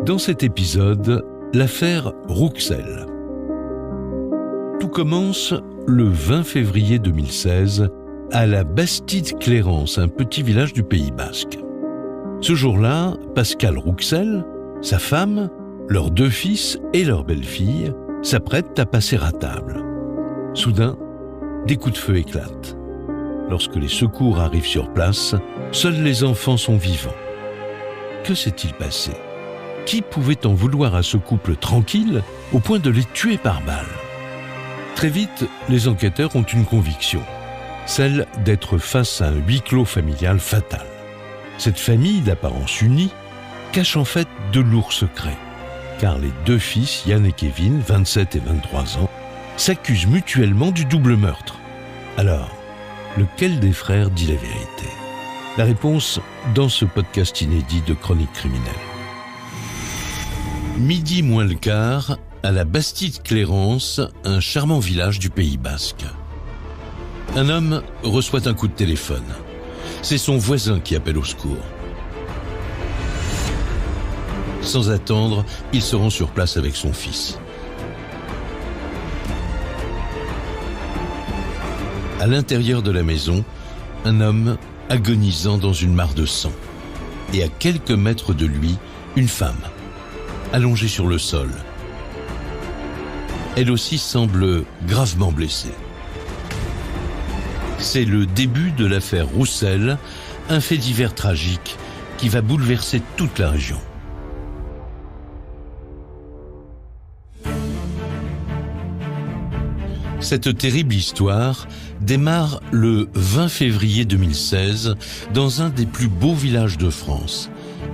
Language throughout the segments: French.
Dans cet épisode, l'affaire Rouxel. Tout commence le 20 février 2016 à la Bastide-Clérance, un petit village du Pays Basque. Ce jour-là, Pascal Rouxel, sa femme, leurs 2 fils et leur belle-fille s'apprêtent à passer à table. Soudain, des coups de feu éclatent. Lorsque les secours arrivent sur place, seuls les enfants sont vivants. Que s'est-il passé ? Qui pouvait en vouloir à ce couple tranquille au point de les tuer par balle ? Très vite, les enquêteurs ont une conviction, celle d'être face à un huis clos familial fatal. Cette famille d'apparence unie cache en fait de lourds secrets, car les 2 fils, Yann et Kevin, 27 et 23 ans, s'accusent mutuellement du double meurtre. Alors, lequel des frères dit la vérité ? La réponse dans ce podcast inédit de Chroniques criminelles. Midi moins le quart, à la Bastide-Clérance, un charmant village du Pays Basque. Un homme reçoit un coup de téléphone. C'est son voisin qui appelle au secours. Sans attendre, il se rend sur place avec son fils. À l'intérieur de la maison, un homme agonisant dans une mare de sang. Et à quelques mètres de lui, une femme, allongée sur le sol. Elle aussi semble gravement blessée. C'est le début de l'affaire Rouxel, un fait divers tragique qui va bouleverser toute la région. Cette terrible histoire démarre le 20 février 2016 dans un des plus beaux villages de France,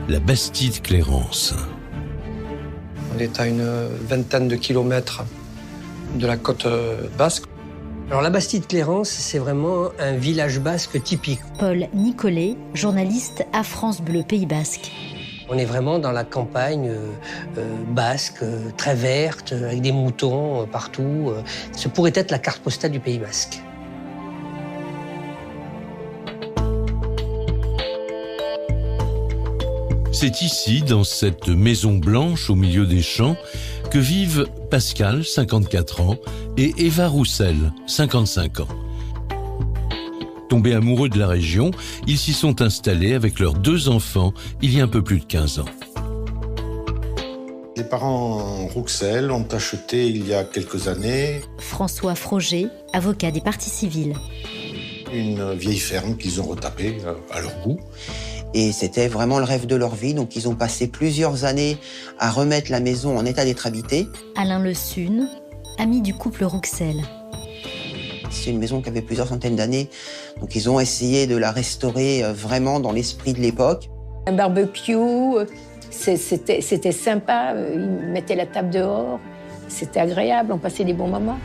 la Bastide-Clérance. On est à une vingtaine de kilomètres de la côte basque. Alors la Bastide-Clérance, c'est vraiment un village basque typique. Paul Nicolet, journaliste à France Bleu Pays Basque. On est vraiment dans la campagne basque, très verte, avec des moutons partout. Ce pourrait être la carte postale du Pays Basque. C'est ici, dans cette maison blanche au milieu des champs, que vivent Pascal, 54 ans, et Eva Rouxel, 55 ans. Tombés amoureux de la région, ils s'y sont installés avec leurs 2 enfants il y a un peu plus de 15 ans. Les parents Rouxel ont acheté il y a quelques années François Froger, avocat des parties civiles. une vieille ferme qu'ils ont retapée à leur goût. Et c'était vraiment le rêve de leur vie. Donc ils ont passé plusieurs années à remettre la maison en état d'être habitée. Alain Le Sune, ami du couple Rouxel. C'est une maison qui avait plusieurs centaines d'années. Donc ils ont essayé de la restaurer vraiment dans l'esprit de l'époque. Un barbecue, c'était sympa. Ils mettaient la table dehors. C'était agréable, on passait des bons moments.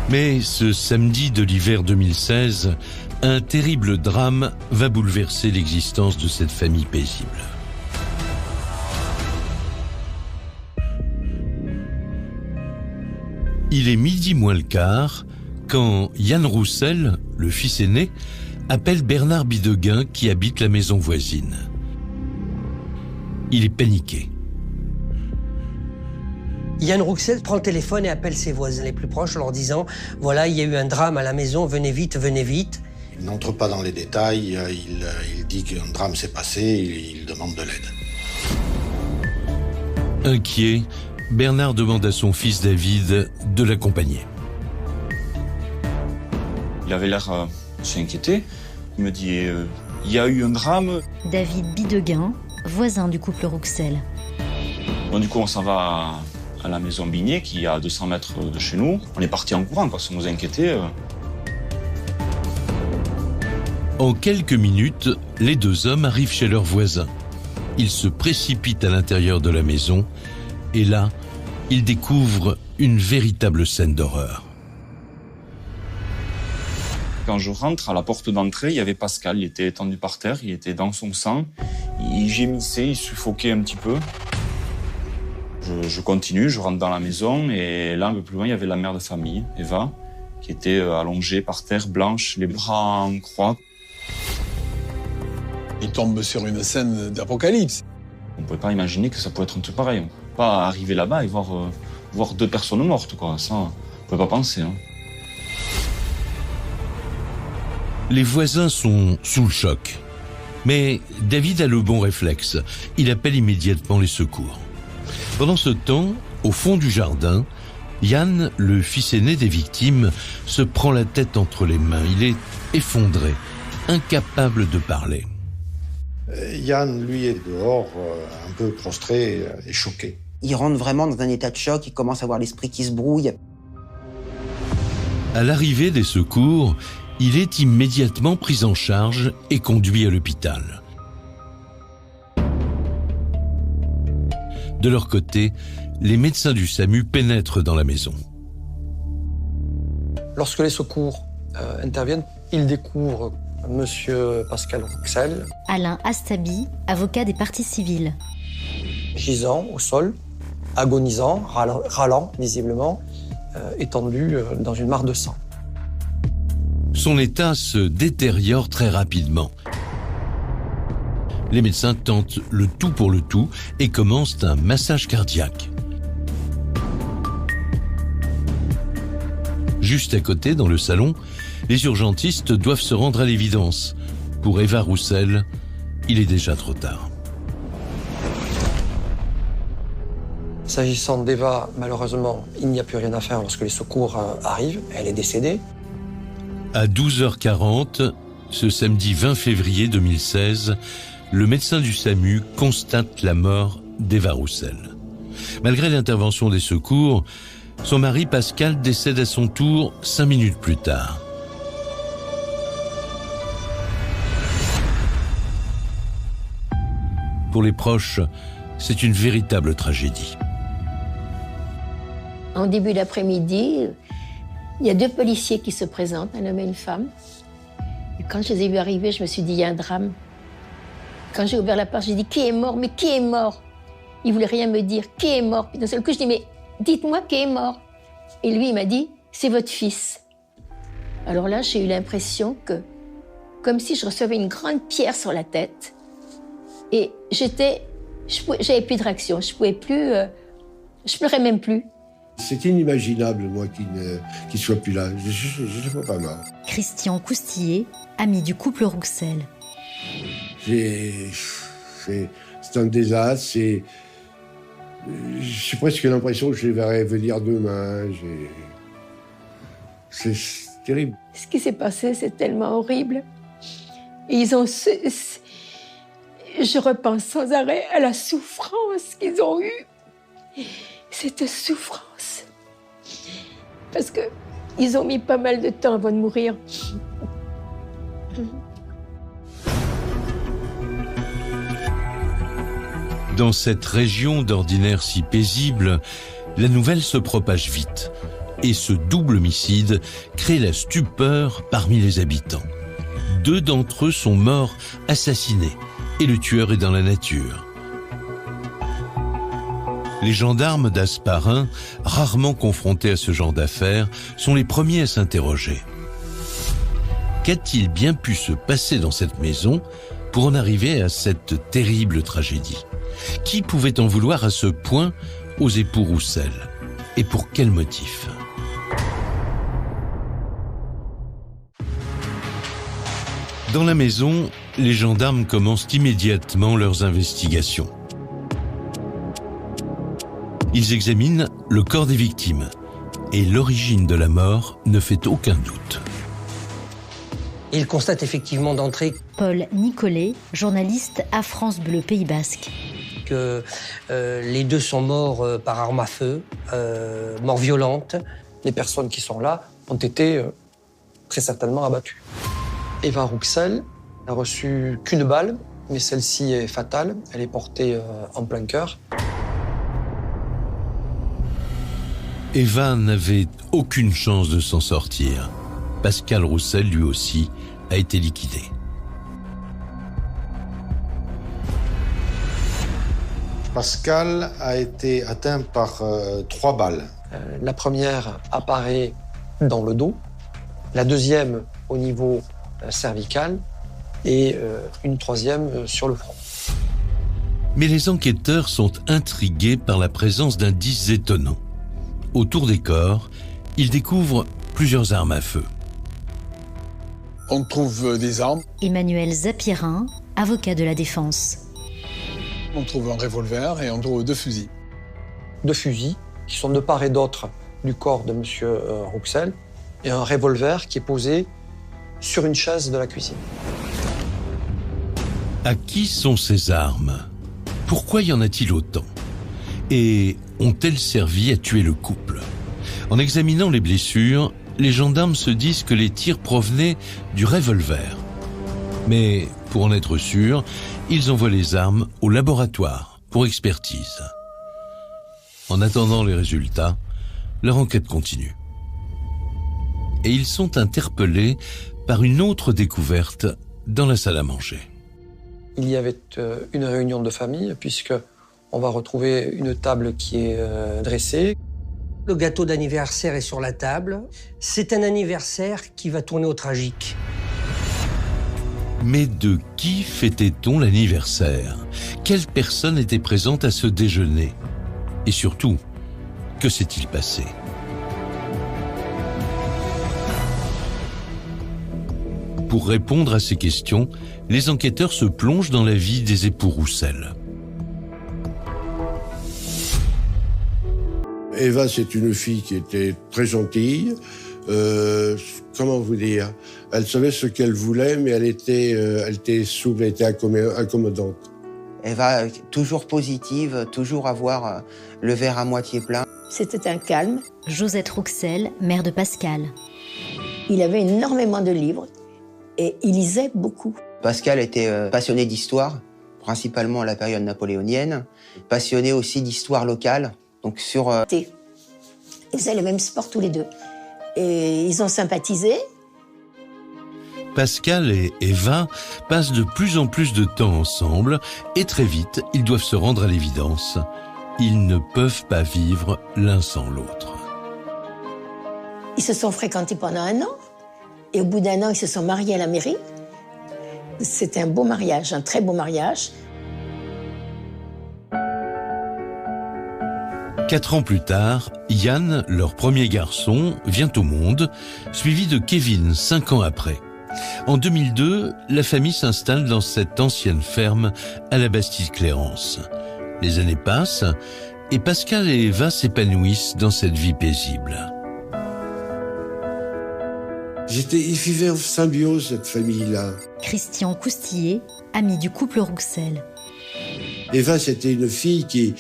Mais ce samedi de l'hiver 2016, un terrible drame va bouleverser l'existence de cette famille paisible. Il est midi moins le quart quand Yann Rouxel, le fils aîné, appelle Bernard Bidegain qui habite la maison voisine. Il est paniqué. Yann Rouxel prend le téléphone et appelle ses voisins les plus proches en leur disant « Voilà, il y a eu un drame à la maison, venez vite, venez vite ». Il n'entre pas dans les détails, il dit qu'un drame s'est passé, il demande de l'aide. Inquiet, Bernard demande à son fils David de l'accompagner. Il avait l'air assez inquiété. Il me dit il y a eu un drame. David Bidegain, voisin du couple Rouxel. Bon, du coup, on s'en va à la maison Bigné, qui est à 200 mètres de chez nous. On est parti en courant, parce qu'on nous inquiétait. En quelques minutes, les 2 hommes arrivent chez leurs voisins. Ils se précipitent à l'intérieur de la maison et là, ils découvrent une véritable scène d'horreur. Quand je rentre à la porte d'entrée, il y avait Pascal. Il était étendu par terre, il était dans son sang. Il gémissait, il suffoquait un petit peu. Je continue, je rentre dans la maison et là, un peu plus loin, il y avait la mère de famille, Eva, qui était allongée par terre, blanche, les bras en croix. Il tombe sur une scène d'apocalypse. On ne pouvait pas imaginer que ça pouvait être un truc pareil. On ne peut pas arriver là-bas et voir 2 personnes mortes, quoi. Ça, on ne peut pas penser. Hein. Les voisins sont sous le choc. Mais David a le bon réflexe. Il appelle immédiatement les secours. Pendant ce temps, au fond du jardin, Yann, le fils aîné des victimes, se prend la tête entre les mains. Il est effondré, incapable de parler. Yann, lui, est dehors, un peu prostré et choqué. Il rentre vraiment dans un état de choc, il commence à avoir l'esprit qui se brouille. À l'arrivée des secours, il est immédiatement pris en charge et conduit à l'hôpital. De leur côté, les médecins du SAMU pénètrent dans la maison. Lorsque les secours interviennent, ils découvrent Monsieur Pascal Rouxel, Alain Astabi, avocat des parties civiles. gisant au sol, agonisant, râlant visiblement, étendu dans une mare de sang. Son état se détériore très rapidement. Les médecins tentent le tout pour le tout et commencent un massage cardiaque. Juste à côté, dans le salon, les urgentistes doivent se rendre à l'évidence. Pour Eva Roussel, il est déjà trop tard. S'agissant d'Eva, malheureusement, il n'y a plus rien à faire lorsque les secours arrivent. Elle est décédée. À 12h40, ce samedi 20 février 2016, le médecin du SAMU constate la mort d'Eva Roussel. Malgré l'intervention des secours, son mari Pascal décède à son tour 5 minutes plus tard. Pour les proches, c'est une véritable tragédie. En début d'après-midi, il y a 2 policiers qui se présentent, un homme et une femme. Et quand je les ai vus arriver, je me suis dit, il y a un drame. Quand j'ai ouvert la porte, j'ai dit, qui est mort? Mais qui est mort? Il ne voulait rien me dire. Qui est mort? Puis d'un seul coup, je dis, mais dites-moi qui est mort. Et lui, il m'a dit, c'est votre fils. Alors là, j'ai eu l'impression que, comme si je recevais une grande pierre sur la tête. Et j'avais plus de réaction. Je pouvais plus, je pleurais même plus. C'est inimaginable, moi, qu'il soit plus là. Je ne peux pas mal. Christian Coustillet, ami du couple Rouxel. C'est un désastre. J'ai presque l'impression que je les verrai venir demain. C'est terrible. Ce qui s'est passé, c'est tellement horrible. Et ils ont... Je repense sans arrêt à la souffrance qu'ils ont eue. Cette souffrance. Parce qu'ils ont mis pas mal de temps avant de mourir. Dans cette région d'ordinaire si paisible, la nouvelle se propage vite. Et ce double homicide crée la stupeur parmi les habitants. 2 d'entre eux sont morts assassinés et le tueur est dans la nature. Les gendarmes d'Hasparren, rarement confrontés à ce genre d'affaires, sont les premiers à s'interroger. Qu'a-t-il bien pu se passer dans cette maison pour en arriver à cette terrible tragédie? Qui pouvait en vouloir à ce point aux époux Roussel? Et pour quel motif? Dans la maison, les gendarmes commencent immédiatement leurs investigations. Ils examinent le corps des victimes et l'origine de la mort ne fait aucun doute. Ils constatent effectivement d'entrée Paul Nicolet, journaliste à France Bleu Pays Basque. Que les 2 sont morts par arme à feu, mort violente. Les personnes qui sont là ont été très certainement abattues. Eva Rouxel n'a reçu qu'une balle, mais celle-ci est fatale. Elle est portée en plein cœur. Eva n'avait aucune chance de s'en sortir. Pascal Roussel, lui aussi, a été liquidé. Pascal a été atteint par 3 balles. La première apparaît dans le dos, la deuxième au niveau cervical et une troisième sur le front. Mais les enquêteurs sont intrigués par la présence d'indices étonnants. Autour des corps, ils découvrent plusieurs armes à feu. On trouve des armes. Emmanuel Zapirin, avocat de la défense. On trouve un revolver et on trouve 2 fusils. 2 fusils qui sont de part et d'autre du corps de M. Rouxel et un revolver qui est posé sur une chaise de la cuisine. À qui sont ces armes ? Pourquoi y en a-t-il autant ? Et ont-elles servi à tuer le couple ? En examinant les blessures, les gendarmes se disent que les tirs provenaient du revolver. Mais pour en être sûrs, ils envoient les armes au laboratoire pour expertise. En attendant les résultats, leur enquête continue. Et ils sont interpellés par une autre découverte dans la salle à manger. Il y avait une réunion de famille puisque on va retrouver une table qui est dressée. Le gâteau d'anniversaire est sur la table. C'est un anniversaire qui va tourner au tragique. Mais de qui fêtait-on l'anniversaire ? Quelle personne était présente à ce déjeuner ? Et surtout, que s'est-il passé ? Pour répondre à ces questions, les enquêteurs se plongent dans la vie des époux Rouxel. Eva, c'est une fille qui était très gentille. Comment vous dire ? Elle savait ce qu'elle voulait, mais elle était souple, elle était accommodante. Eva, toujours positive, toujours avoir le verre à moitié plein. C'était un calme. Josette Rouxel, mère de Pascal. Il avait énormément de livres et il lisait beaucoup. Pascal était passionné d'histoire, principalement à la période napoléonienne, passionné aussi d'histoire locale. Donc Ils faisaient le même sport tous les deux. Et ils ont sympathisé. Pascal et Eva passent de plus en plus de temps ensemble et très vite, ils doivent se rendre à l'évidence. Ils ne peuvent pas vivre l'un sans l'autre. Ils se sont fréquentés pendant 1 an. Et au bout d'1 an, ils se sont mariés à la mairie. C'était un beau mariage, un très beau mariage. 4 ans plus tard, Yann, leur premier garçon, vient au monde, suivi de Kevin 5 ans après. En 2002, la famille s'installe dans cette ancienne ferme à la Bastide-Clérance. Les années passent et Pascal et Eva s'épanouissent dans cette vie paisible. Ils vivaient en symbiose, cette famille-là. Christian Coustillet, ami du couple Rouxel. Eva, c'était une fille qui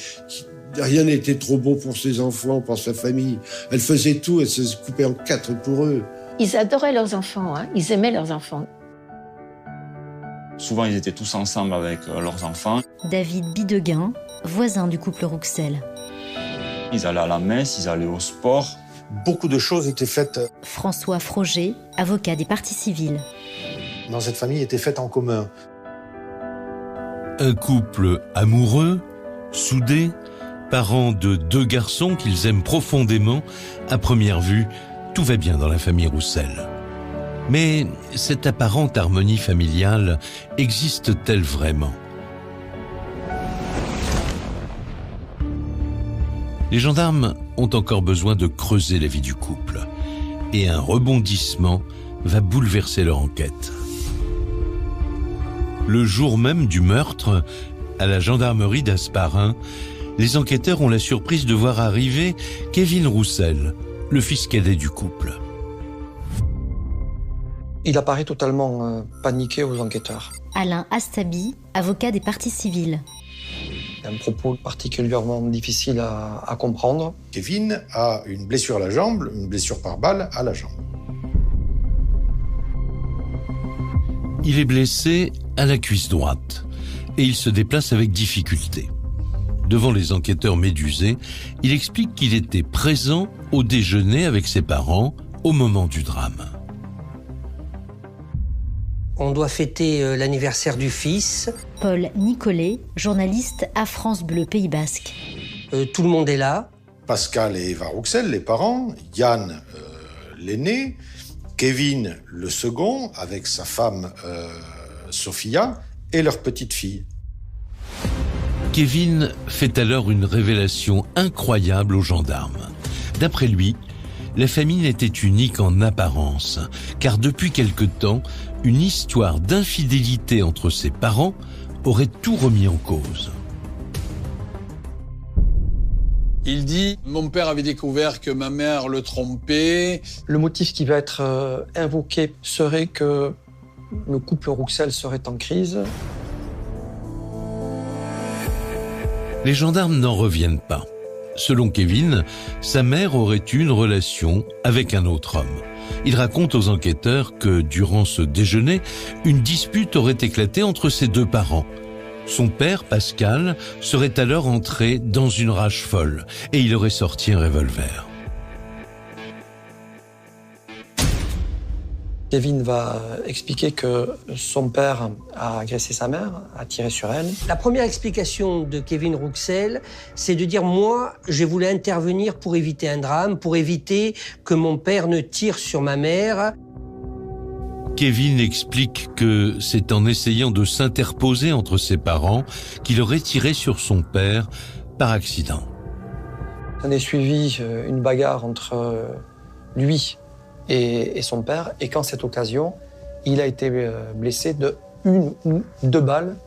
rien n'était trop beau pour ses enfants, pour sa famille. Elle faisait tout, elle se coupait en 4 pour eux. Ils adoraient leurs enfants, hein. Ils aimaient leurs enfants. Souvent, ils étaient tous ensemble avec leurs enfants. David Bideguin, voisin du couple Rouxel. Ils allaient à la messe, ils allaient au sport. Beaucoup de choses étaient faites. François Froger, avocat des parties civiles. Dans cette famille, étaient faites en commun. Un couple amoureux, soudé, parents de 2 garçons qu'ils aiment profondément. À première vue, tout va bien dans la famille Rouxel. Mais cette apparente harmonie familiale existe-t-elle vraiment ? Les gendarmes ont encore besoin de creuser la vie du couple. Et un rebondissement va bouleverser leur enquête. Le jour même du meurtre, à la gendarmerie d'Hasparren, les enquêteurs ont la surprise de voir arriver Kevin Rouxel, le fils cadet du couple. Il apparaît totalement paniqué aux enquêteurs. Alain Astabi, avocat des parties civiles. Un propos particulièrement difficile à comprendre. Kevin a une blessure à la jambe, une blessure par balle à la jambe. Il est blessé à la cuisse droite et il se déplace avec difficulté. Devant les enquêteurs médusés, il explique qu'il était présent au déjeuner avec ses parents au moment du drame. On doit fêter l'anniversaire du fils. Paul Nicolet, journaliste à France Bleu Pays Basque. Tout le monde est là. Pascal et Eva Rouxel, les parents, Yann, l'aîné, Kevin, le second, avec sa femme Sophia, et leur petite fille. Kevin fait alors une révélation incroyable aux gendarmes. D'après lui, la famille n'était unique en apparence, car depuis quelque temps, une histoire d'infidélité entre ses parents aurait tout remis en cause. Il dit « Mon père avait découvert que ma mère le trompait. » Le motif qui va être invoqué serait que le couple Rouxel serait en crise. Les gendarmes n'en reviennent pas. Selon Kevin, sa mère aurait eu une relation avec un autre homme. Il raconte aux enquêteurs que, durant ce déjeuner, une dispute aurait éclaté entre ses deux parents. Son père, Pascal, serait alors entré dans une rage folle et il aurait sorti un revolver. Kevin va expliquer que son père a agressé sa mère, a tiré sur elle. La première explication de Kevin Rouxel, c'est de dire « Moi, j'ai voulu intervenir pour éviter un drame, pour éviter que mon père ne tire sur ma mère. » Kevin explique que c'est en essayant de s'interposer entre ses parents qu'il aurait tiré sur son père par accident. On est suivi une bagarre entre lui et son père, et qu'en cette occasion, il a été blessé de 1 ou 2 balles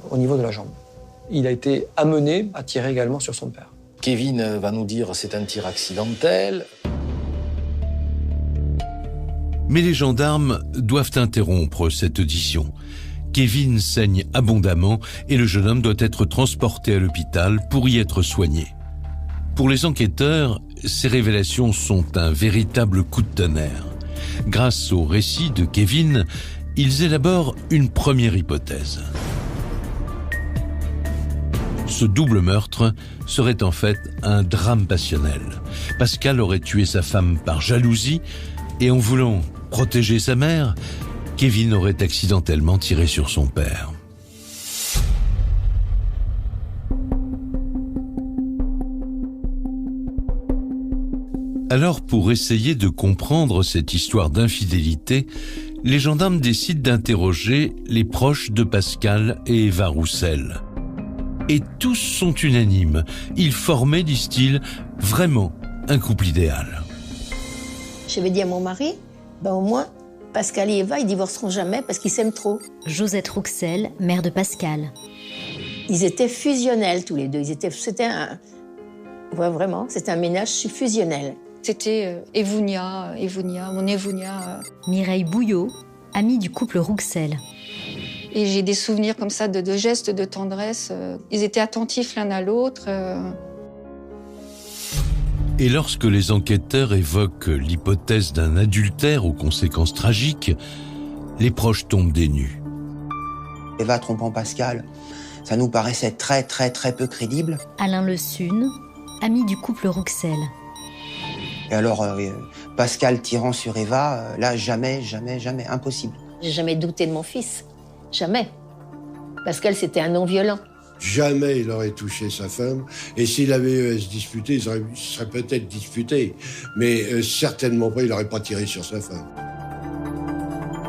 au niveau de la jambe. Il a été amené à tirer également sur son père. Kevin va nous dire c'est un tir accidentel. Mais les gendarmes doivent interrompre cette audition. Kevin saigne abondamment et le jeune homme doit être transporté à l'hôpital pour y être soigné. Pour les enquêteurs, ces révélations sont un véritable coup de tonnerre. Grâce au récit de Kevin, ils élaborent une première hypothèse. Ce double meurtre serait en fait un drame passionnel. Pascal aurait tué sa femme par jalousie et en voulant protéger sa mère, Kevin aurait accidentellement tiré sur son père. Alors, pour essayer de comprendre cette histoire d'infidélité, les gendarmes décident d'interroger les proches de Pascal et Eva Rouxel. Et tous sont unanimes. Ils formaient, disent-ils, vraiment un couple idéal. J'avais dit à mon mari, au moins, Pascal et Eva, ils divorceront jamais parce qu'ils s'aiment trop. Josette Rouxel, mère de Pascal. Ils étaient fusionnels tous les deux. C'était un ménage fusionnel. C'était Evounia, mon Evounia. Mireille Bouillot, amie du couple Rouxel. Et j'ai des souvenirs comme ça de gestes de tendresse. Ils étaient attentifs l'un à l'autre. Et lorsque les enquêteurs évoquent l'hypothèse d'un adultère aux conséquences tragiques, les proches tombent des nues. Eva trompant Pascal, ça nous paraissait très peu crédible. Alain Le Sune, ami du couple Rouxel. Et alors, Pascal tirant sur Eva, là, jamais, impossible. J'ai jamais douté de mon fils. Jamais. Pascal, c'était un non-violent. Jamais il aurait touché sa femme. Et s'il avait eu à se disputer, il serait peut-être disputé. Mais certainement pas, il n'aurait pas tiré sur sa femme.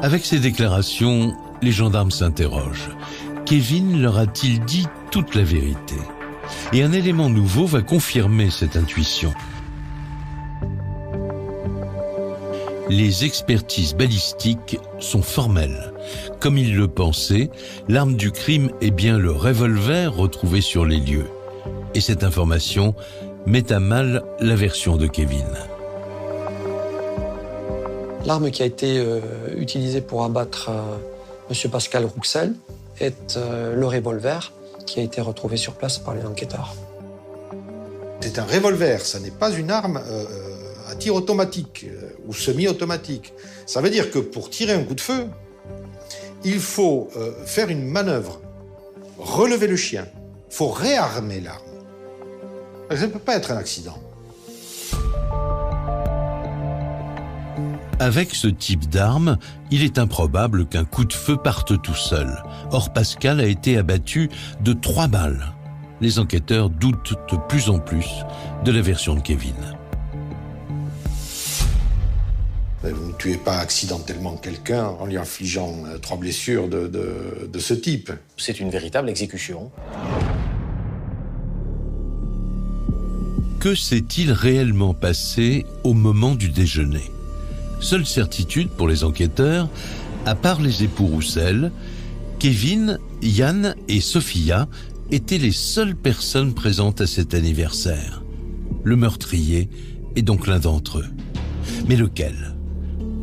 Avec ces déclarations, les gendarmes s'interrogent. Kevin leur a-t-il dit toute la vérité? Et un élément nouveau va confirmer cette intuition. Les expertises balistiques sont formelles. Comme ils le pensaient, l'arme du crime est bien le revolver retrouvé sur les lieux. Et cette information met à mal la version de Kevin. L'arme qui a été utilisée pour abattre M. Pascal Rouxel est le revolver qui a été retrouvé sur place par les enquêteurs. C'est un revolver, ça n'est pas une arme à tir automatique ou semi-automatique. Ça veut dire que pour tirer un coup de feu, il faut faire une manœuvre, relever le chien, il faut réarmer l'arme. Ça ne peut pas être un accident. Avec ce type d'arme, il est improbable qu'un coup de feu parte tout seul. Or, Pascal a été abattu de 3 balles. Les enquêteurs doutent de plus en plus de la version de Kevin. Vous ne tuez pas accidentellement quelqu'un en lui infligeant 3 blessures de ce type. C'est une véritable exécution. Que s'est-il réellement passé au moment du déjeuner? Seule certitude pour les enquêteurs, à part les époux Roussel, Kevin, Yann et Sophia étaient les seules personnes présentes à cet anniversaire. Le meurtrier est donc l'un d'entre eux. Mais lequel?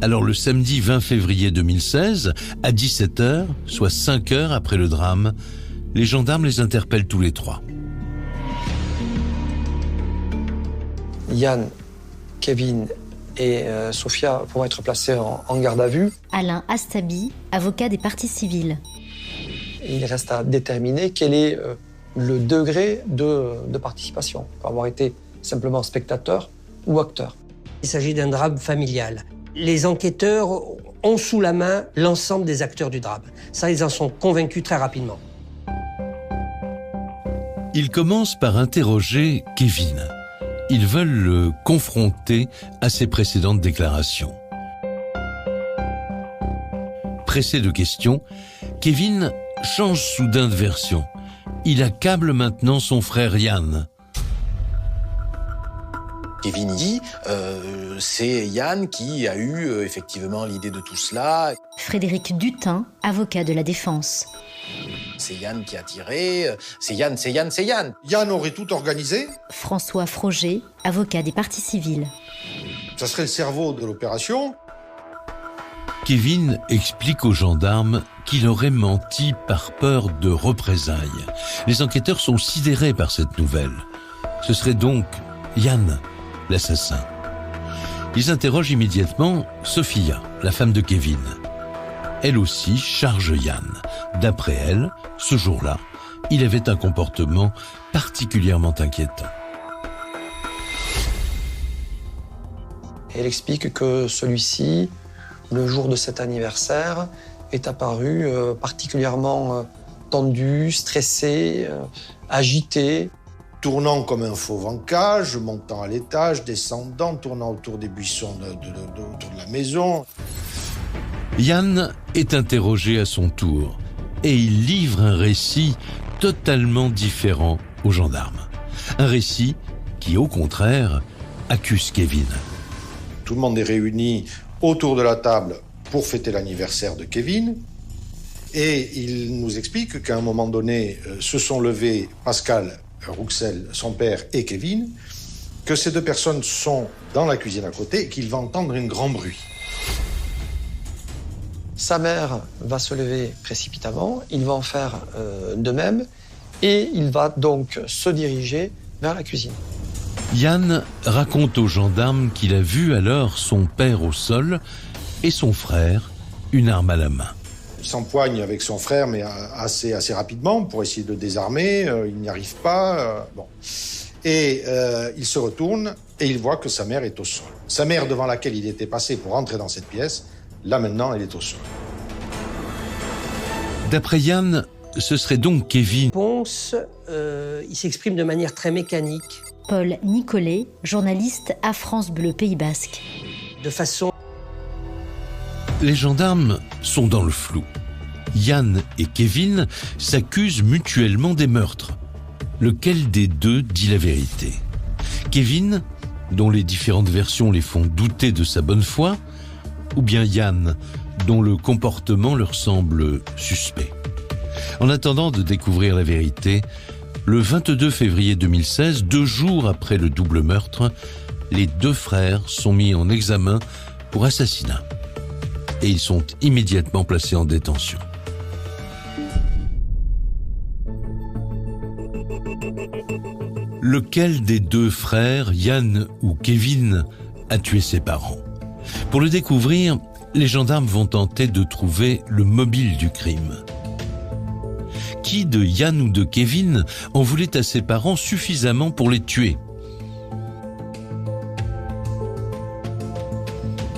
Alors le samedi 20 février 2016, à 17h, soit 5 heures après le drame, les gendarmes les interpellent tous les trois. Yann, Kevin et Sophia vont être placés en garde à vue. Alain Astabi, avocat des parties civiles. Il reste à déterminer quel est le degré de participation, pour avoir été simplement spectateur ou acteur. Il s'agit d'un drame familial. Les enquêteurs ont sous la main l'ensemble des acteurs du drame. Ça, ils en sont convaincus très rapidement. Ils commencent par interroger Kevin. Ils veulent le confronter à ses précédentes déclarations. Pressé de questions, Kevin change soudain de version. Il accable maintenant son frère Yann. Kevin dit, c'est Yann qui a eu effectivement l'idée de tout cela. Frédéric Dutin, avocat de la défense. C'est Yann qui a tiré, c'est Yann. Yann aurait tout organisé. François Froger, avocat des parties civiles. Ça serait le cerveau de l'opération. Kevin explique aux gendarmes qu'il aurait menti par peur de représailles. Les enquêteurs sont sidérés par cette nouvelle. Ce serait donc Yann, l'assassin. Ils interrogent immédiatement Sophia, la femme de Kevin. Elle aussi charge Yann. D'après elle, ce jour-là, il avait un comportement particulièrement inquiétant. Elle explique que celui-ci, le jour de cet anniversaire, est apparu particulièrement tendu, stressé, agité. Tournant comme un fauve en cage, montant à l'étage, descendant, tournant autour des buissons autour de la maison. Yann est interrogé à son tour et il livre un récit totalement différent aux gendarmes. Un récit qui, au contraire, accuse Kevin. Tout le monde est réuni autour de la table pour fêter l'anniversaire de Kevin. Et il nous explique qu'à un moment donné, se sont levés Pascal Rouxel, son père, et Kevin, que ces deux personnes sont dans la cuisine à côté et qu'il va entendre un grand bruit. Sa mère va se lever précipitamment, il va en faire de même, et il va donc se diriger vers la cuisine. Yann raconte aux gendarmes qu'il a vu alors son père au sol et son frère, une arme à la main. Il s'empoigne avec son frère, mais assez rapidement, pour essayer de désarmer. Il n'y arrive pas. Et il se retourne et il voit que sa mère est au sol. Sa mère, devant laquelle il était passé pour entrer dans cette pièce, là maintenant, elle est au sol. D'après Yann, ce serait donc Kevin. Ponce, il s'exprime de manière très mécanique. Paul Nicolet, journaliste à France Bleu Pays Basque. De façon... Les gendarmes sont dans le flou. Yann et Kevin s'accusent mutuellement des meurtres. Lequel des deux dit la vérité? Kevin, dont les différentes versions les font douter de sa bonne foi, ou bien Yann, dont le comportement leur semble suspect? En attendant de découvrir la vérité, le 22 février 2016, 2 jours après le double meurtre, les deux frères sont mis en examen pour assassinat. Et ils sont immédiatement placés en détention. Lequel des deux frères, Yann ou Kevin, a tué ses parents? Pour le découvrir, les gendarmes vont tenter de trouver le mobile du crime. Qui de Yann ou de Kevin en voulait à ses parents suffisamment pour les tuer?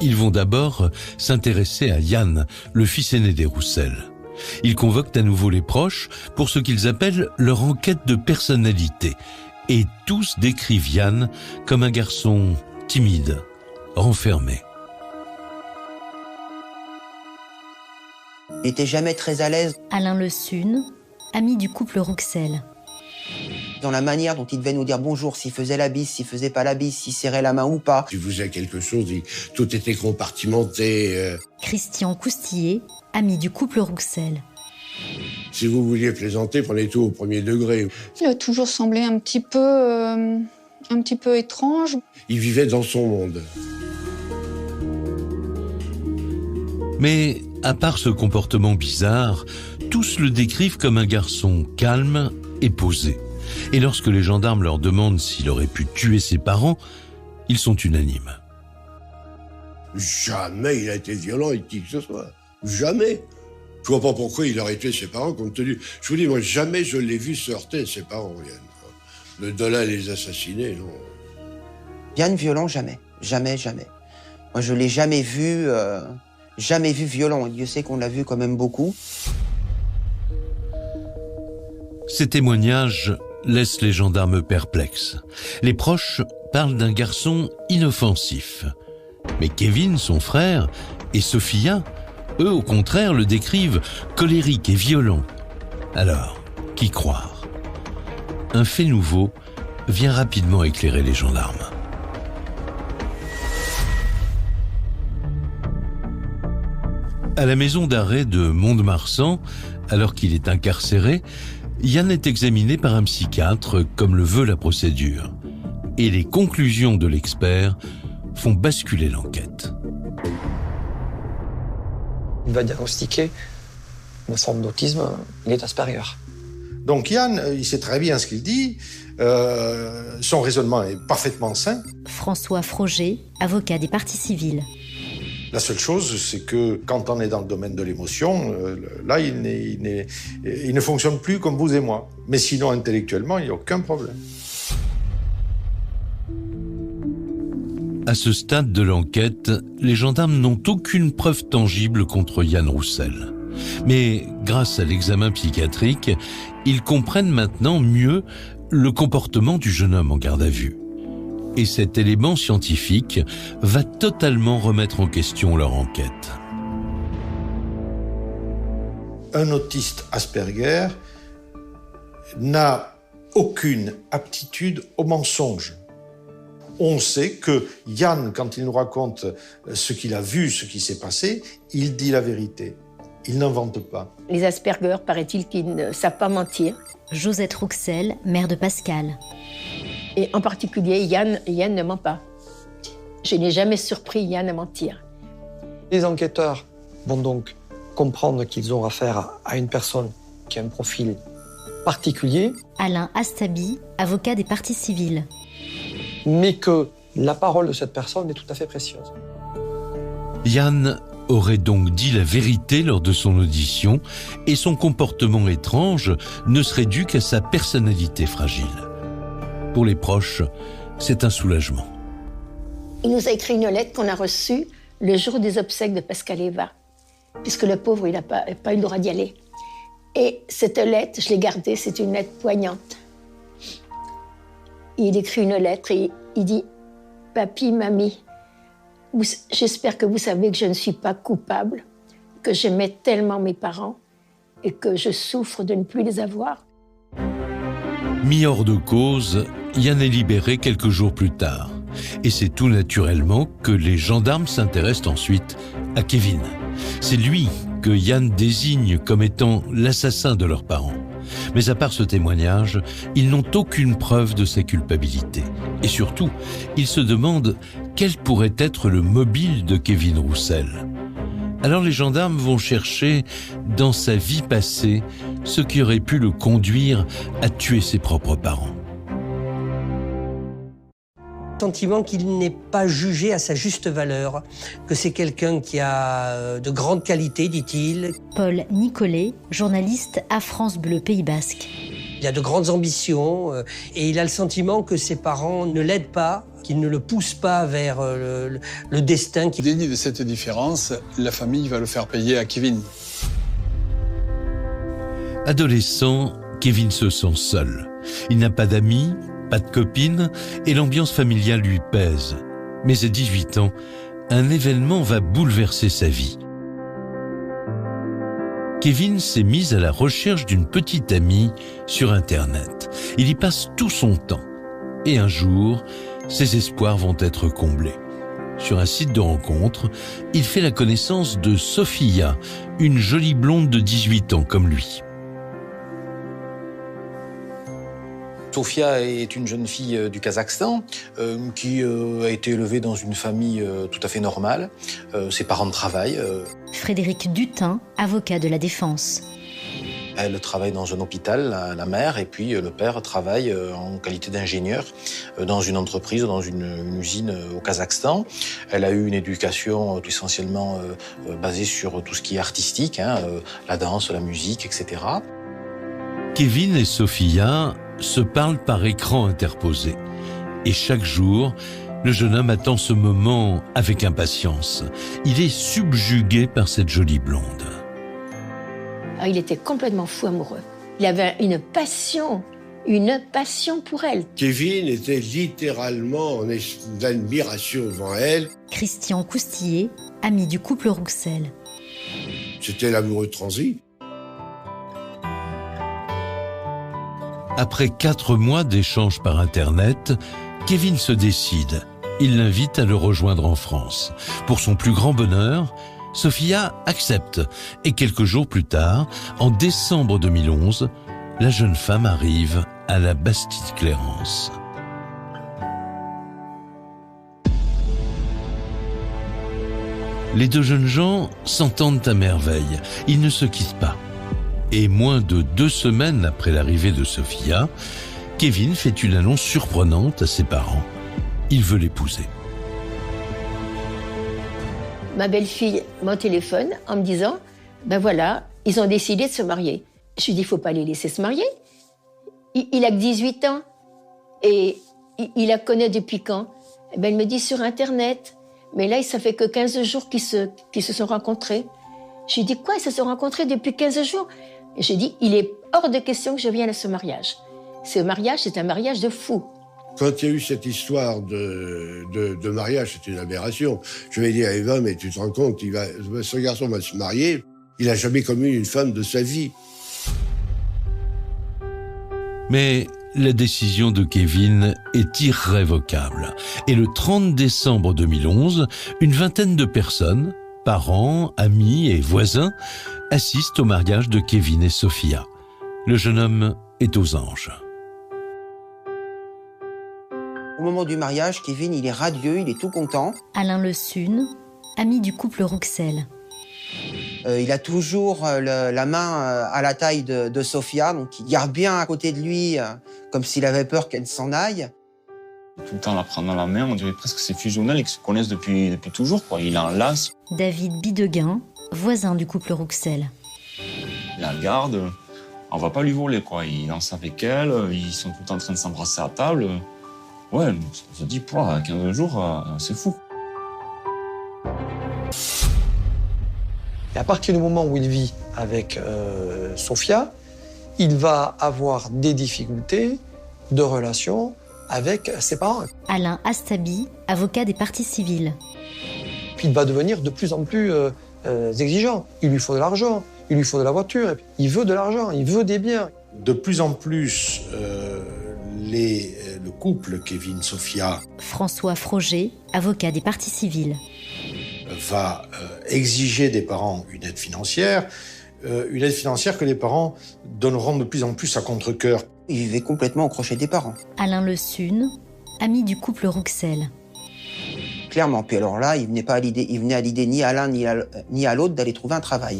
Ils vont d'abord s'intéresser à Yann, le fils aîné des Roussel. Ils convoquent à nouveau les proches pour ce qu'ils appellent leur enquête de personnalité. Et tous décrivent Yann comme un garçon timide, renfermé. Il n'était jamais très à l'aise. Alain Le Sune, ami du couple Rouxel. Dans la manière dont il devait nous dire bonjour, s'il faisait la bise, s'il faisait pas la bise, s'il serrait la main ou pas. Si vous avez quelque chose, tout était compartimenté. Christian Coustillet, ami du couple Rouxel. Si vous vouliez plaisanter, prenez tout au premier degré. Il a toujours semblé un petit peu étrange. Il vivait dans son monde. Mais à part ce comportement bizarre, tous le décrivent comme un garçon calme et posé. Et lorsque les gendarmes leur demandent s'il aurait pu tuer ses parents, ils sont unanimes. Jamais il a été violent avec qui que ce soit. Jamais. Je vois pas pourquoi il aurait tué ses parents compte tenu... Je vous dis, moi, jamais je l'ai vu se heurter à ses parents, Yann. De là à les assassiner, non. Yann violent, jamais. Jamais, jamais. Moi, je l'ai jamais vu violent. Dieu sait qu'on l'a vu quand même beaucoup. Ces témoignages laissent les gendarmes perplexes. Les proches parlent d'un garçon inoffensif. Mais Kevin, son frère, et Sophia, eux, au contraire, le décrivent colérique et violent. Alors, qui croire ? Un fait nouveau vient rapidement éclairer les gendarmes. À la maison d'arrêt de Mont-de-Marsan, alors qu'il est incarcéré, Yann est examiné par un psychiatre comme le veut la procédure. Et les conclusions de l'expert font basculer l'enquête. Il va diagnostiquer une forme d'autisme, il est Asperger. Donc Yann, il sait très bien ce qu'il dit, son raisonnement est parfaitement sain. François Froger, avocat des parties civiles. La seule chose, c'est que quand on est dans le domaine de l'émotion, là, il ne fonctionne plus comme vous et moi. Mais sinon, intellectuellement, il n'y a aucun problème. À ce stade de l'enquête, les gendarmes n'ont aucune preuve tangible contre Yann Roussel. Mais grâce à l'examen psychiatrique, ils comprennent maintenant mieux le comportement du jeune homme en garde à vue. Et cet élément scientifique va totalement remettre en question leur enquête. Un autiste Asperger n'a aucune aptitude au mensonge. On sait que Yann, quand il nous raconte ce qu'il a vu, ce qui s'est passé, il dit la vérité. Il n'invente pas. Les Asperger, paraît-il, qu'ils ne savent pas mentir. Josette Rouxel, mère de Pascal. Et en particulier, Yann ne ment pas. Je n'ai jamais surpris Yann à mentir. Les enquêteurs vont donc comprendre qu'ils ont affaire à une personne qui a un profil particulier. Alain Astabi, avocat des parties civiles. Mais que la parole de cette personne est tout à fait précieuse. Yann aurait donc dit la vérité lors de son audition et son comportement étrange ne serait dû qu'à sa personnalité fragile. Pour les proches, c'est un soulagement. Il nous a écrit une lettre qu'on a reçue le jour des obsèques de Pascal Eva, puisque le pauvre, il n'a pas eu le droit d'y aller. Et cette lettre, je l'ai gardée, c'est une lettre poignante. Il écrit une lettre et il dit « Papi, mamie, j'espère que vous savez que je ne suis pas coupable, que j'aimais tellement mes parents et que je souffre de ne plus les avoir. » Mis hors de cause, Yann est libéré quelques jours plus tard. Et c'est tout naturellement que les gendarmes s'intéressent ensuite à Kevin. C'est lui que Yann désigne comme étant l'assassin de leurs parents. Mais à part ce témoignage, ils n'ont aucune preuve de sa culpabilité. Et surtout, ils se demandent quel pourrait être le mobile de Kevin Roussel. Alors les gendarmes vont chercher dans sa vie passée ce qui aurait pu le conduire à tuer ses propres parents. Sentiment qu'il n'est pas jugé à sa juste valeur, que c'est quelqu'un qui a de grandes qualités, dit-il. Paul Nicolet, journaliste à France Bleu Pays Basque. Il a de grandes ambitions et il a le sentiment que ses parents ne l'aident pas, qu'ils ne le poussent pas vers le destin. Déni de cette différence, la famille va le faire payer à Kevin. Adolescent, Kevin se sent seul. Il n'a pas d'amis, pas de copine, et l'ambiance familiale lui pèse. Mais à 18 ans, un événement va bouleverser sa vie. Kevin s'est mis à la recherche d'une petite amie sur Internet. Il y passe tout son temps. Et un jour, ses espoirs vont être comblés. Sur un site de rencontre, il fait la connaissance de Sofia, une jolie blonde de 18 ans comme lui. Sofia est une jeune fille du Kazakhstan qui a été élevée dans une famille tout à fait normale. Ses parents travaillent. Frédéric Dutin, avocat de la défense. Elle travaille dans un hôpital, la mère, et puis le père travaille en qualité d'ingénieur dans une entreprise, dans une usine au Kazakhstan. Elle a eu une éducation essentiellement basée sur tout ce qui est artistique, la danse, la musique, etc. Kevin et Sofia se parlent par écran interposé. Et chaque jour, le jeune homme attend ce moment avec impatience. Il est subjugué par cette jolie blonde. Alors, il était complètement fou amoureux. Il avait une passion pour elle. Kevin était littéralement en admiration devant elle. Christian Coustillet, ami du couple Rouxel. C'était l'amoureux transi. Après 4 mois d'échanges par Internet, Kevin se décide. Il l'invite à le rejoindre en France. Pour son plus grand bonheur, Sofia accepte. Et quelques jours plus tard, en décembre 2011, la jeune femme arrive à la Bastide-Clérance. Les deux jeunes gens s'entendent à merveille. Ils ne se quittent pas. Et moins de 2 semaines après l'arrivée de Sofia, Kevin fait une annonce surprenante à ses parents. Il veut l'épouser. Ma belle-fille m'en téléphone en me disant « Ben voilà, ils ont décidé de se marier. » Je lui dis « Il ne faut pas les laisser se marier. Il a que 18 ans. Et il la connaît depuis quand ?» Ben, elle me dit « Sur Internet. » Mais là, ça fait que 15 jours qu'ils se sont rencontrés. Je lui dis « Quoi, ils se sont rencontrés depuis 15 jours ?» Et j'ai dit, il est hors de question que je vienne à ce mariage. Ce mariage, c'est un mariage de fou. Quand il y a eu cette histoire de mariage, c'était une aberration. Je vais dire à Eva, mais tu te rends compte, ce garçon va se marier, il n'a jamais connu une femme de sa vie. Mais la décision de Kevin est irrévocable. Et le 30 décembre 2011, une vingtaine de personnes, parents, amis et voisins, assistent au mariage de Kevin et Sofia. Le jeune homme est aux anges. Au moment du mariage, Kevin, il est radieux, il est tout content. Alain Le Sune, ami du couple Rouxel. Il a toujours la main à la taille de Sofia, donc il garde bien à côté de lui, comme s'il avait peur qu'elle s'en aille. Tout le temps la prendre dans la main, on dirait presque que c'est fusionnel et qu'ils se connaissent depuis toujours, quoi. Il l'enlace. David Bideguin, voisin du couple Rouxel. Il la garde, on va pas lui voler, quoi. Il danse avec elle, ils sont tout le temps en train de s'embrasser à table. Ouais, on se dit, 15 jours, c'est fou. Et à partir du moment où il vit avec Sofia, il va avoir des difficultés de relation avec ses parents. Alain Astabi, avocat des parties civiles. Puis il va devenir de plus en plus exigeant. Il lui faut de l'argent, il lui faut de la voiture, il veut de l'argent, il veut des biens. De plus en plus, le couple Kevin-Sofia François Froger, avocat des parties civiles. Va exiger des parents une aide financière que les parents donneront de plus en plus à contre-cœur. Il vivait complètement au crochet des parents. Alain Le Sune, ami du couple Rouxel. Clairement. Puis alors là, il venait à l'idée ni à l'un ni à l'autre d'aller trouver un travail.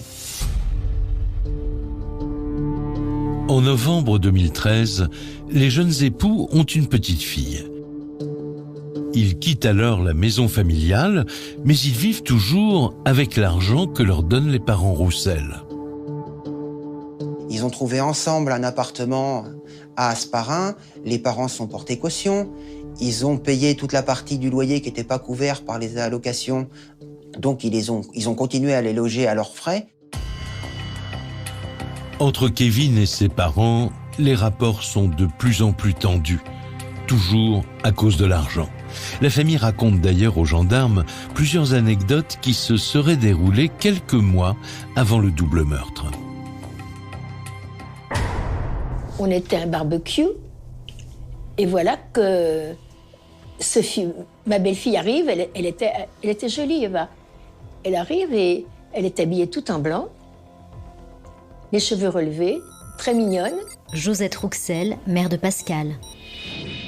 En novembre 2013, les jeunes époux ont une petite fille. Ils quittent alors la maison familiale, mais ils vivent toujours avec l'argent que leur donnent les parents Rouxel. Ils ont trouvé ensemble un appartement à Hasparren. Les parents sont portés caution. Ils ont payé toute la partie du loyer qui n'était pas couvert par les allocations. Donc ils ont continué à les loger à leurs frais. Entre Kevin et ses parents, les rapports sont de plus en plus tendus, toujours à cause de l'argent. La famille raconte d'ailleurs aux gendarmes plusieurs anecdotes qui se seraient déroulées quelques mois avant le double meurtre. On était à un barbecue. Et voilà que ma belle-fille arrive. Elle était jolie, Eva. Elle arrive et elle est habillée tout en blanc. Les cheveux relevés, très mignonne. Josette Rouxel, mère de Pascal.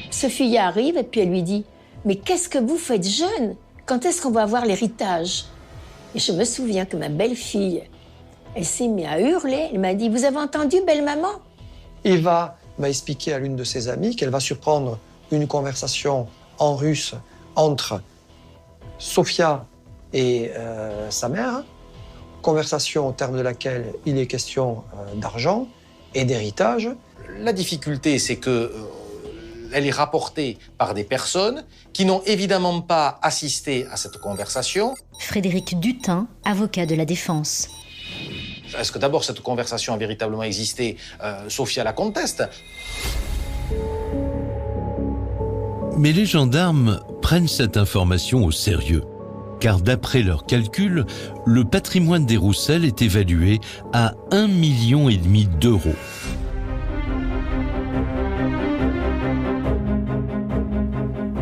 Sophia arrive et puis elle lui dit « Mais qu'est-ce que vous faites jeune? Quand est-ce qu'on va avoir l'héritage ?» Et je me souviens que ma belle-fille, elle s'est mise à hurler. Elle m'a dit « Vous avez entendu, belle-maman ?» Eva m'a expliqué à l'une de ses amies qu'elle va surprendre une conversation en russe entre Sophia et sa mère, conversation au terme de laquelle il est question d'argent et d'héritage. La difficulté, c'est que elle est rapportée par des personnes qui n'ont évidemment pas assisté à cette conversation. Frédéric Dutin, avocat de la défense. Est-ce que d'abord cette conversation a véritablement existé? Sophia la conteste. Mais les gendarmes prennent cette information au sérieux, car d'après leurs calculs, le patrimoine des Roussel est évalué à 1,5 million d'euros.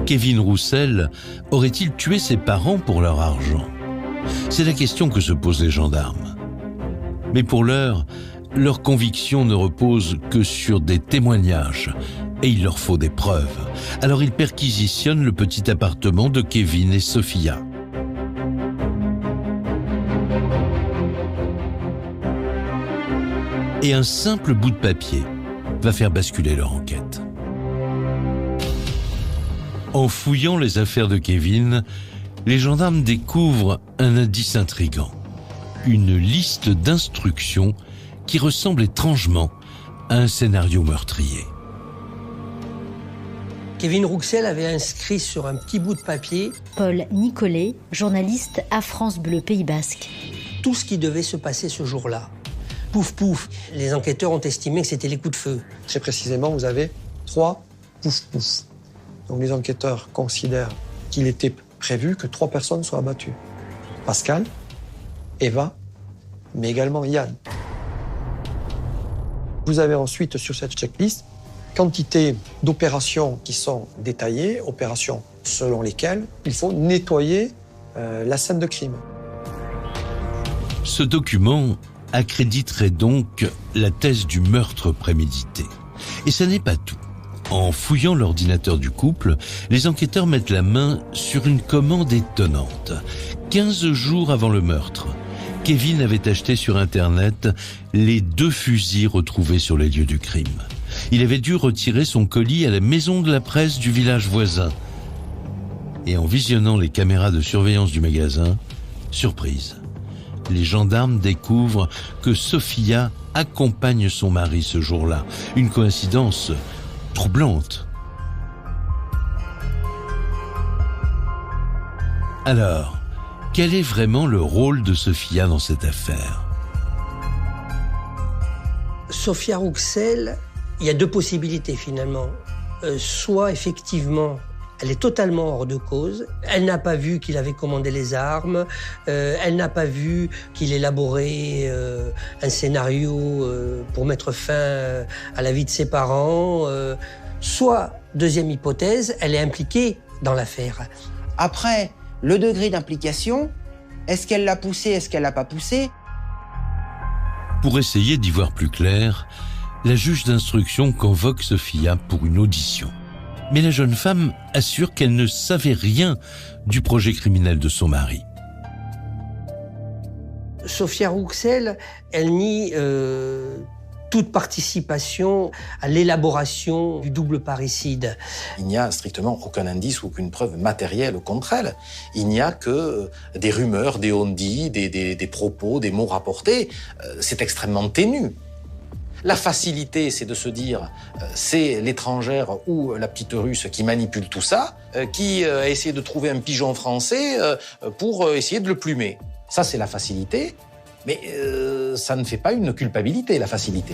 Kevin Roussel aurait-il tué ses parents pour leur argent? C'est la question que se posent les gendarmes. Mais pour l'heure, leur conviction ne repose que sur des témoignages et il leur faut des preuves. Alors ils perquisitionnent le petit appartement de Kevin et Sophia. Et un simple bout de papier va faire basculer leur enquête. En fouillant les affaires de Kevin, les gendarmes découvrent un indice intrigant. Une liste d'instructions qui ressemble étrangement à un scénario meurtrier. Kevin Rouxel avait inscrit sur un petit bout de papier Paul Nicolet, journaliste à France Bleu Pays Basque. Tout ce qui devait se passer ce jour-là. Pouf pouf, les enquêteurs ont estimé que c'était les coups de feu. Très précisément, vous avez 3 pouf pouf. Donc les enquêteurs considèrent qu'il était prévu que 3 personnes soient abattues. Pascal, Eva, mais également Yann. Vous avez ensuite sur cette checklist quantité d'opérations qui sont détaillées, opérations selon lesquelles il faut nettoyer la scène de crime. Ce document accréditerait donc la thèse du meurtre prémédité. Et ce n'est pas tout. En fouillant l'ordinateur du couple, les enquêteurs mettent la main sur une commande étonnante. 15 jours avant le meurtre, Kevin avait acheté sur Internet les 2 fusils retrouvés sur les lieux du crime. Il avait dû retirer son colis à la maison de la presse du village voisin. Et en visionnant les caméras de surveillance du magasin, surprise, les gendarmes découvrent que Sophia accompagne son mari ce jour-là. Une coïncidence troublante. Alors, quel est vraiment le rôle de Sophia dans cette affaire? Sophia Rouxel, il y a 2 possibilités finalement. Soit effectivement, elle est totalement hors de cause. Elle n'a pas vu qu'il avait commandé les armes. Elle n'a pas vu qu'il élaborait un scénario pour mettre fin à la vie de ses parents. Soit, deuxième hypothèse, elle est impliquée dans l'affaire. Après, le degré d'implication, est-ce qu'elle l'a poussé, est-ce qu'elle l'a pas poussé? Pour essayer d'y voir plus clair, la juge d'instruction convoque Sophia pour une audition. Mais la jeune femme assure qu'elle ne savait rien du projet criminel de son mari. Sophia Rouxel, elle nie toute participation à l'élaboration du double parricide. Il n'y a strictement aucun indice ou aucune preuve matérielle contre elle. Il n'y a que des rumeurs, des on-dit, des propos, des mots rapportés. C'est extrêmement ténu. La facilité, c'est de se dire, c'est l'étrangère ou la petite russe qui manipule tout ça, qui a essayé de trouver un pigeon français pour essayer de le plumer. Ça, c'est la facilité, mais ça ne fait pas une culpabilité, la facilité.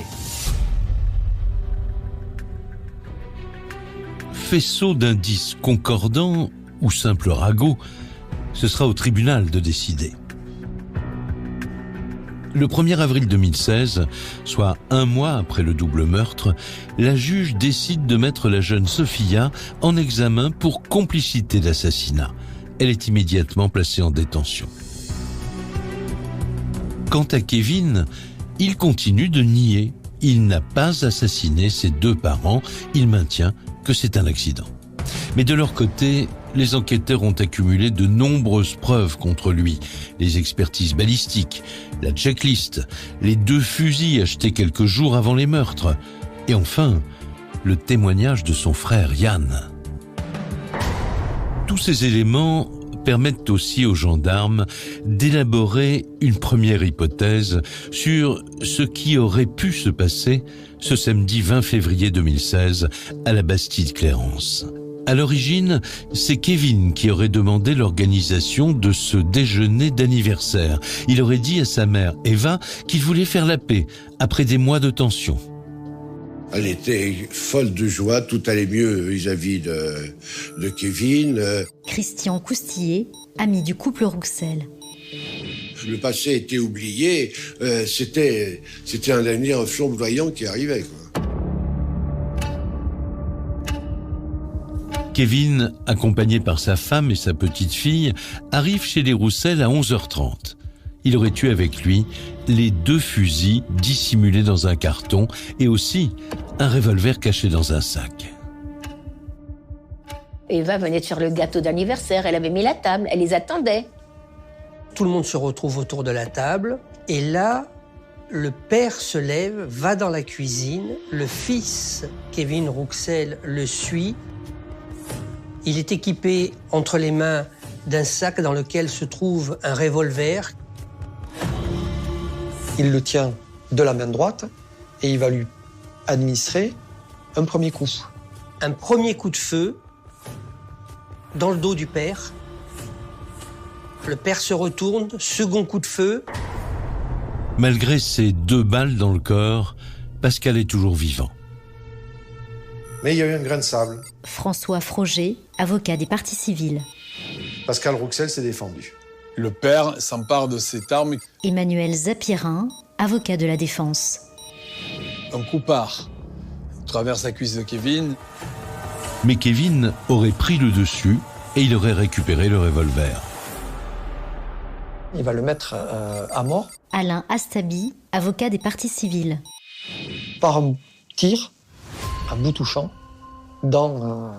Faisceau d'indices concordants ou simple ragot, ce sera au tribunal de décider. Le 1er avril 2016, soit un mois après le double meurtre, la juge décide de mettre la jeune Sophia en examen pour complicité d'assassinat. Elle est immédiatement placée en détention. Quant à Kevin, il continue de nier. Il n'a pas assassiné ses 2 parents. Il maintient que c'est un accident. Mais de leur côté, les enquêteurs ont accumulé de nombreuses preuves contre lui. Les expertises balistiques, la checklist, les 2 fusils achetés quelques jours avant les meurtres. Et enfin, le témoignage de son frère Yann. Tous ces éléments permettent aussi aux gendarmes d'élaborer une première hypothèse sur ce qui aurait pu se passer ce samedi 20 février 2016 à la Bastide-Clérance. À l'origine, c'est Kevin qui aurait demandé l'organisation de ce déjeuner d'anniversaire. Il aurait dit à sa mère, Eva, qu'il voulait faire la paix après des mois de tension. Elle était folle de joie, tout allait mieux vis-à-vis de Kevin. Christian Coustillet, ami du couple Rouxel. Le passé était oublié, c'était un avenir flamboyant qui arrivait, quoi. Kevin, accompagné par sa femme et sa petite-fille, arrive chez les Rouxel à 11h30. Il aurait tué avec lui les 2 fusils dissimulés dans un carton et aussi un revolver caché dans un sac. Eva venait de faire le gâteau d'anniversaire, elle avait mis la table, elle les attendait. Tout le monde se retrouve autour de la table et là, le père se lève, va dans la cuisine, le fils, Kevin Rouxel, le suit. Il est équipé entre les mains d'un sac dans lequel se trouve un revolver. Il le tient de la main droite et il va lui administrer un premier coup. Un premier coup de feu dans le dos du père. Le père se retourne, second coup de feu. Malgré ces 2 balles dans le corps, Pascal est toujours vivant. Mais il y a eu un grain de sable. François Froger, avocat des parties civiles. Pascal Rouxel s'est défendu. Le père s'empare de cette arme. Emmanuel Zapierin, avocat de la défense. Un coup part, traverse la cuisse de Kevin. Mais Kevin aurait pris le dessus et il aurait récupéré le revolver. Il va le mettre à mort. Alain Astabi, avocat des parties civiles. Par un tir, à bout touchant, dans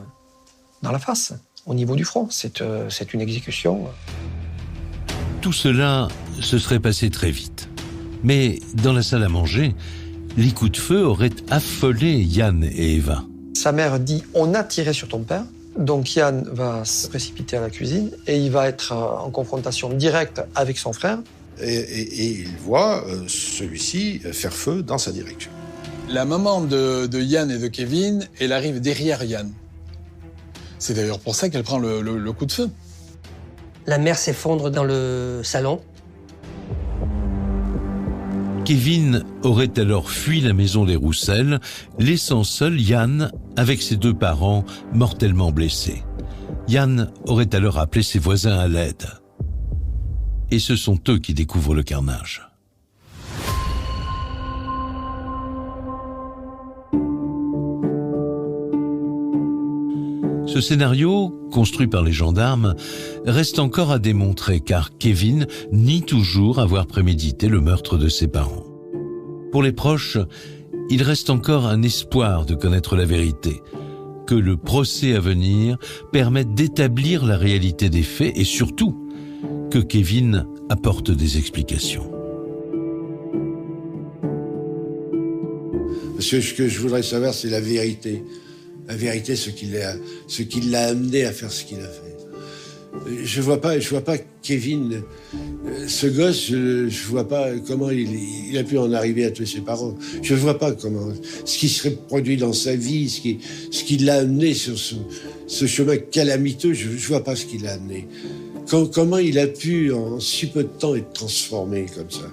la face, au niveau du front. C'est une exécution. Tout cela se serait passé très vite. Mais dans la salle à manger, les coups de feu auraient affolé Yann et Eva. Sa mère dit « on a tiré sur ton père ». Donc Yann va se précipiter à la cuisine et il va être en confrontation directe avec son frère. Et il voit celui-ci faire feu dans sa direction. La maman de Yann et de Kevin, elle arrive derrière Yann. C'est d'ailleurs pour ça qu'elle prend le coup de feu. La mère s'effondre dans le salon. Kevin aurait alors fui la maison des Rouxel, laissant seul Yann avec ses 2 parents mortellement blessés. Yann aurait alors appelé ses voisins à l'aide. Et ce sont eux qui découvrent le carnage. Ce scénario, construit par les gendarmes, reste encore à démontrer car Kevin nie toujours avoir prémédité le meurtre de ses parents. Pour les proches, il reste encore un espoir de connaître la vérité, que le procès à venir permette d'établir la réalité des faits et surtout que Kevin apporte des explications. Parce que ce que je voudrais savoir, c'est la vérité. La vérité, ce qui l'a amené à faire ce qu'il a fait. Je vois pas Kevin, ce gosse, je vois pas comment il a pu en arriver à tuer ses parents. Je vois pas comment, ce qui serait produit dans sa vie, ce qui l'a amené sur ce chemin calamiteux, je vois pas ce qui l'a amené. Comment il a pu, en si peu de temps, être transformé comme ça.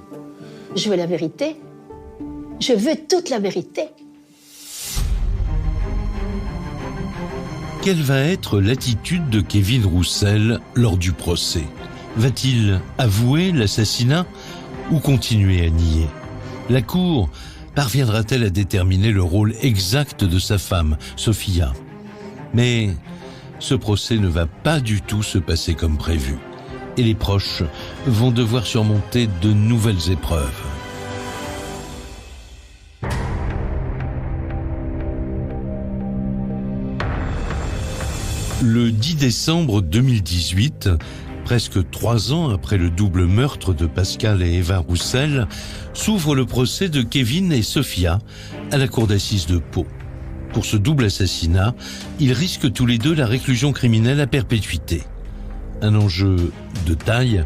Je veux la vérité. Je veux toute la vérité. Quelle va être l'attitude de Kevin Rouxel lors du procès ? Va-t-il avouer l'assassinat ? ou continuer à nier? La Cour parviendra-t-elle à déterminer le rôle exact de sa femme, Sophia? Mais ce procès ne va pas du tout se passer comme prévu. Et les proches vont devoir surmonter de nouvelles épreuves. Le 10 décembre 2018, presque 3 ans après le double meurtre de Pascal et Eva Roussel, s'ouvre le procès de Kevin et Sophia à la cour d'assises de Pau. Pour ce double assassinat, ils risquent tous les deux la réclusion criminelle à perpétuité. Un enjeu de taille,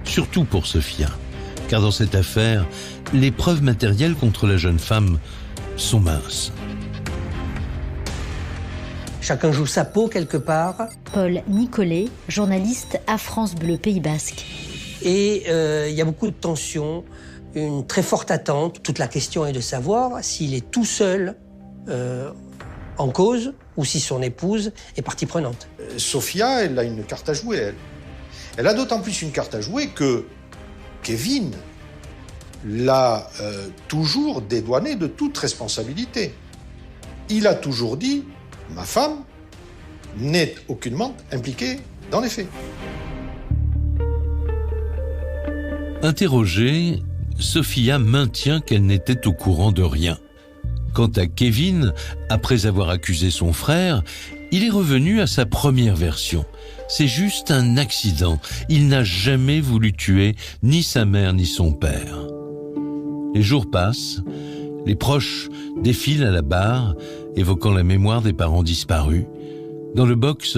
surtout pour Sophia, car dans cette affaire, les preuves matérielles contre la jeune femme sont minces. Chacun joue sa peau quelque part. Paul Nicolet, journaliste à France Bleu Pays Basque. Et il y a beaucoup de tensions, une très forte attente. Toute la question est de savoir s'il est tout seul en cause ou si son épouse est partie prenante. Sophia, elle a une carte à jouer, elle. Elle a d'autant plus une carte à jouer que Kevin l'a toujours dédouané de toute responsabilité. Il a toujours dit « Ma femme n'est aucunement impliquée dans les faits ». Interrogée, Sophia maintient qu'elle n'était au courant de rien. Quant à Kevin, après avoir accusé son frère, il est revenu à sa première version. C'est juste un accident. Il n'a jamais voulu tuer ni sa mère ni son père. Les jours passent, les proches défilent à la barre, évoquant la mémoire des parents disparus. Dans le box,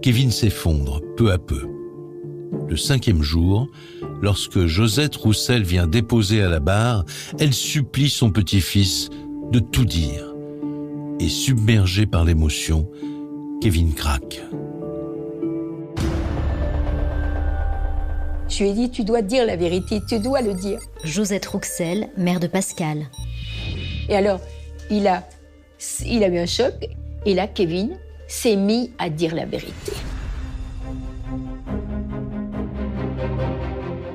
Kevin s'effondre peu à peu. Le 5e jour, lorsque Josette Roussel vient déposer à la barre, elle supplie son petit-fils de tout dire. Et submergé par l'émotion, Kevin craque. Je lui ai dit, tu dois dire la vérité, tu dois le dire. Josette Roussel, mère de Pascal. Et alors, il a eu un choc, et là, Kevin s'est mis à dire la vérité.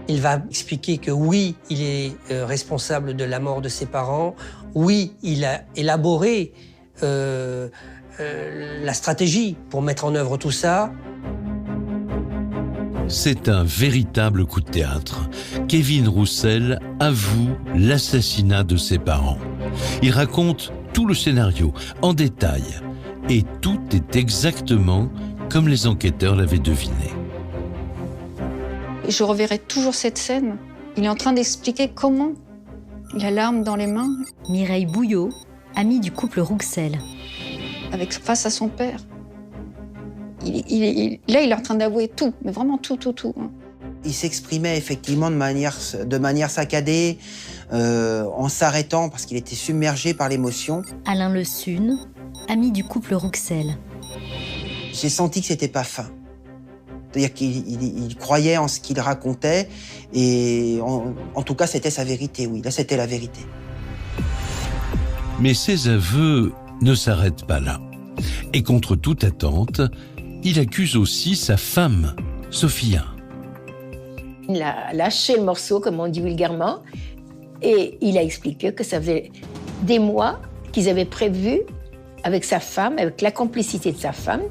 Il va expliquer que oui, il est responsable de la mort de ses parents. Oui, il a élaboré la stratégie pour mettre en œuvre tout ça. C'est un véritable coup de théâtre. Kevin Roussel avoue l'assassinat de ses parents. Il raconte tout le scénario en détail. Et tout est exactement comme les enquêteurs l'avaient deviné. Je reverrai toujours cette scène. Il est en train d'expliquer comment. Il a l'arme dans les mains. Mireille Bouillot, amie du couple Roussel. Face à son père. Là, il est en train d'avouer tout, mais vraiment tout. Il s'exprimait effectivement de manière saccadée, en s'arrêtant parce qu'il était submergé par l'émotion. Alain Le Sune, ami du couple Roussel. J'ai senti que c'était pas fin. C'est-à-dire qu'il croyait en ce qu'il racontait et en tout cas c'était sa vérité, oui. Là c'était la vérité. Mais ses aveux ne s'arrêtent pas là. Et contre toute attente, il accuse aussi sa femme, Sophia. Il a lâché le morceau, comme on dit vulgairement, et il a expliqué que ça faisait des mois qu'ils avaient prévu, avec sa femme, avec la complicité de sa femme,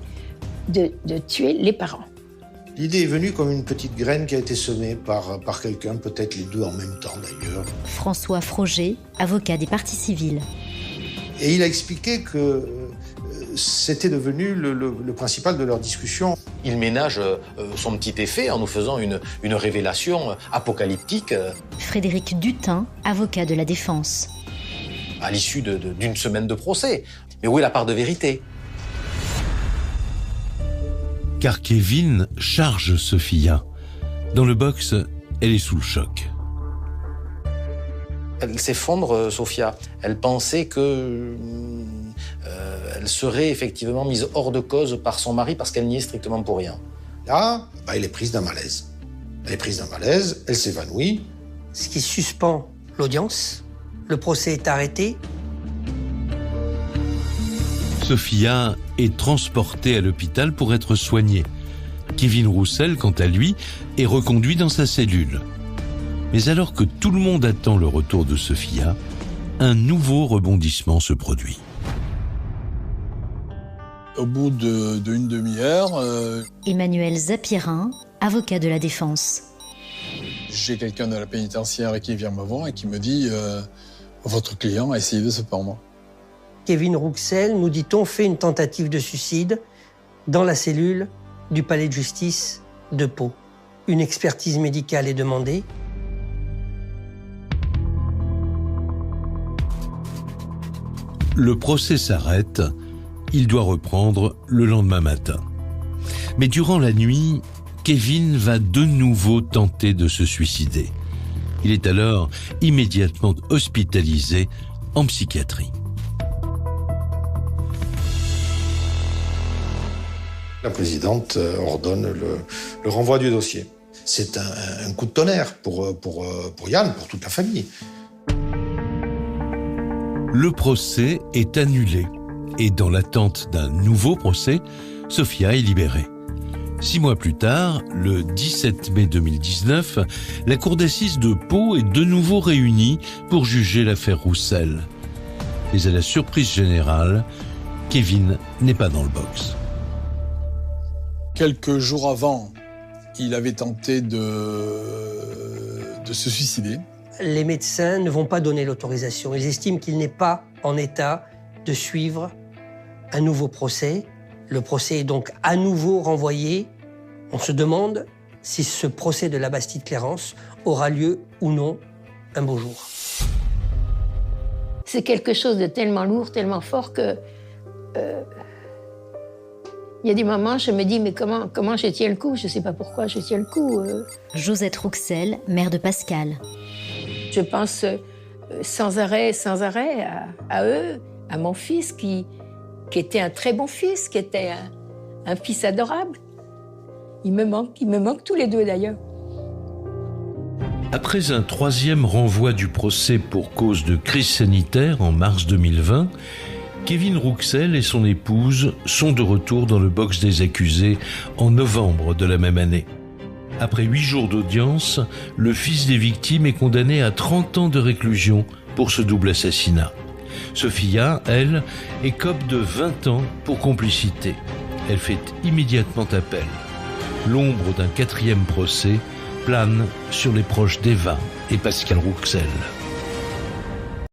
de tuer les parents. L'idée est venue comme une petite graine qui a été semée par quelqu'un, peut-être les deux en même temps d'ailleurs. François Froger, avocat des parties civiles. Et il a expliqué que c'était devenu le principal de leur discussion. Il ménage son petit effet en nous faisant une révélation apocalyptique. Frédéric Dutin, avocat de la défense. À l'issue d'une semaine de procès. Mais où est la part de vérité ? Car Kevin charge Sophia. Dans le box, elle est sous le choc. Elle s'effondre, Sophia. Elle pensait que elle serait effectivement mise hors de cause par son mari parce qu'elle n'y est strictement pour rien. Là, elle est prise d'un malaise. Elle s'évanouit. Ce qui suspend l'audience. Le procès est arrêté. Sophia est transportée à l'hôpital pour être soignée. Kevin Roussel, quant à lui, est reconduit dans sa cellule. Mais alors que tout le monde attend le retour de Sophia, un nouveau rebondissement se produit. Au bout d'une demi-heure... Emmanuel Zapirin, avocat de la défense. J'ai quelqu'un de la pénitentiaire qui vient me voir et qui me dit « Votre client a essayé de se pendre ». Kevin Rouxel, nous dit-on, fait une tentative de suicide dans la cellule du palais de justice de Pau. Une expertise médicale est demandée. Le procès s'arrête, il doit reprendre le lendemain matin. Mais durant la nuit, Kevin va de nouveau tenter de se suicider. Il est alors immédiatement hospitalisé en psychiatrie. La présidente ordonne le renvoi du dossier. C'est un coup de tonnerre pour Yann, pour toute la famille. Le procès est annulé et dans l'attente d'un nouveau procès, Sophia est libérée. 6 mois plus tard, le 17 mai 2019, la cour d'assises de Pau est de nouveau réunie pour juger l'affaire Rouxel. Mais à la surprise générale, Kevin n'est pas dans le box. Quelques jours avant, il avait tenté de se suicider. Les médecins ne vont pas donner l'autorisation. Ils estiment qu'il n'est pas en état de suivre un nouveau procès. Le procès est donc à nouveau renvoyé. On se demande si ce procès de la Bastide-Clérance aura lieu ou non un beau jour. C'est quelque chose de tellement lourd, tellement fort que... Il y a des moments, je me dis, mais comment je tiens le coup? Je ne sais pas pourquoi je tiens le coup. Josette Rouxel, mère de Pascal. Je pense sans arrêt à eux, à mon fils qui était un très bon fils, qui était un fils adorable. Il me manque tous les deux d'ailleurs. Après un 3e renvoi du procès pour cause de crise sanitaire en mars 2020, Kevin Rouxel et son épouse sont de retour dans le box des accusés en novembre de la même année. Après 8 jours d'audience, le fils des victimes est condamné à 30 ans de réclusion pour ce double assassinat. Sophia, elle, écope de 20 ans pour complicité. Elle fait immédiatement appel. L'ombre d'un 4e procès plane sur les proches d'Eva et Pascal Rouxel.